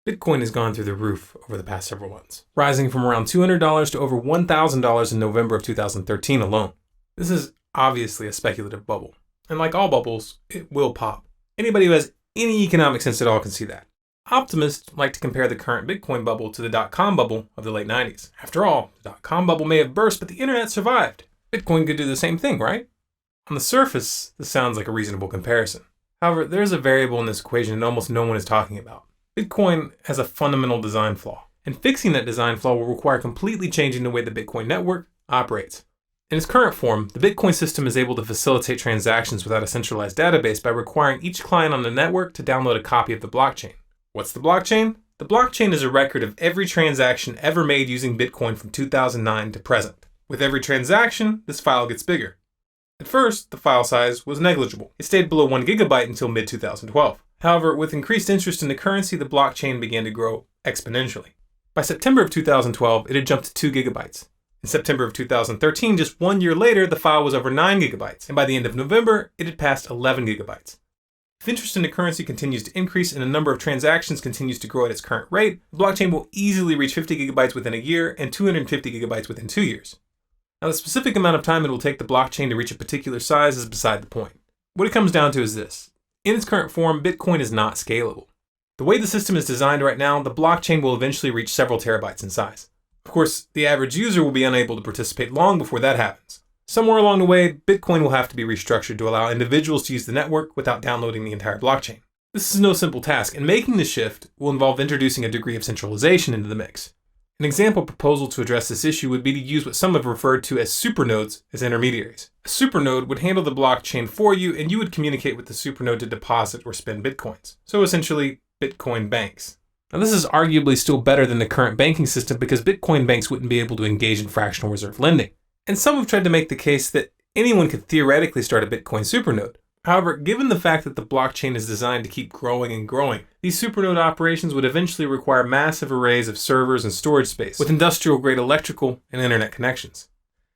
Bitcoin has gone through the roof over the past several months, rising from around $200 to over $1,000 in November of 2013 alone. This is obviously a speculative bubble, and like all bubbles, it will pop. Anybody who has any economic sense at all can see that. Optimists like to compare the current Bitcoin bubble to the dot-com bubble of the late 90s. After all, the dot-com bubble may have burst, but the internet survived. Bitcoin could do the same thing, right? On the surface, this sounds like a reasonable comparison. However, there's a variable in this equation that almost no one is talking about. Bitcoin has a fundamental design flaw, and fixing that design flaw will require completely changing the way the Bitcoin network operates. In its current form, the Bitcoin system is able to facilitate transactions without a centralized database by requiring each client on the network to download a copy of the blockchain. What's the blockchain? The blockchain is a record of every transaction ever made using Bitcoin from 2009 to present. With every transaction, this file gets bigger. At first, the file size was negligible. It stayed below 1 gigabyte until mid-2012. However, with increased interest in the currency, the blockchain began to grow exponentially. By September of 2012, it had jumped to 2 gigabytes. In September of 2013, just 1 year later, the file was over 9 gigabytes, and by the end of November, it had passed 11 gigabytes. If interest in the currency continues to increase and the number of transactions continues to grow at its current rate, the blockchain will easily reach 50 gigabytes within a year and 250 gigabytes within 2 years. Now, the specific amount of time it will take the blockchain to reach a particular size is beside the point. What it comes down to is this. In its current form, Bitcoin is not scalable. The way the system is designed right now, the blockchain will eventually reach several terabytes in size. Of course, the average user will be unable to participate long before that happens. Somewhere along the way, Bitcoin will have to be restructured to allow individuals to use the network without downloading the entire blockchain. This is no simple task, and making the shift will involve introducing a degree of centralization into the mix. An example proposal to address this issue would be to use what some have referred to as supernodes as intermediaries. A supernode would handle the blockchain for you, and you would communicate with the supernode to deposit or spend bitcoins. So essentially, Bitcoin banks. Now, this is arguably still better than the current banking system because Bitcoin banks wouldn't be able to engage in fractional reserve lending. And some have tried to make the case that anyone could theoretically start a Bitcoin supernode. However, given the fact that the blockchain is designed to keep growing and growing, these supernode operations would eventually require massive arrays of servers and storage space with industrial-grade electrical and internet connections.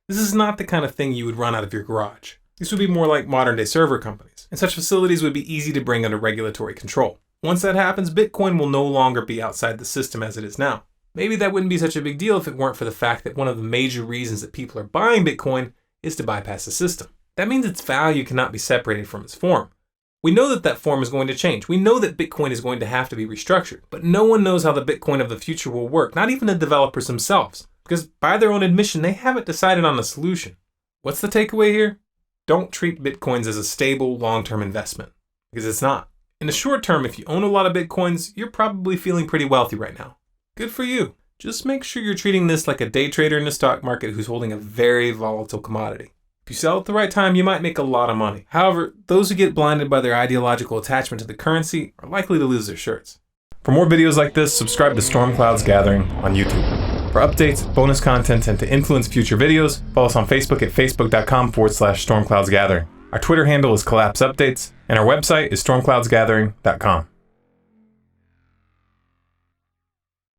This is not the kind of thing you would run out of your garage. These would be more like modern-day server companies, and such facilities would be easy to bring under regulatory control. Once that happens, Bitcoin will no longer be outside the system as it is now. Maybe that wouldn't be such a big deal if it weren't for the fact that one of the major reasons that people are buying Bitcoin is to bypass the system. That means its value cannot be separated from its form. We know that that form is going to change. We know that Bitcoin is going to have to be restructured, but no one knows how the Bitcoin of the future will work, not even the developers themselves, because by their own admission, they haven't decided on a solution. What's the takeaway here? Don't treat Bitcoins as a stable, long-term investment, because it's not. In the short term, if you own a lot of Bitcoins, you're probably feeling pretty wealthy right now. Good for you. Just make sure you're treating this like a day trader in the stock market who's holding a very volatile commodity. If you sell at the right time, you might make a lot of money. However, those who get blinded by their ideological attachment to the currency are likely to lose their shirts. For more videos like this, subscribe to Storm Clouds Gathering on YouTube. For updates, bonus content, and to influence future videos, follow us on Facebook at facebook.com/stormcloudsgathering. Our Twitter handle is Collapse Updates, and our website is stormcloudsgathering.com.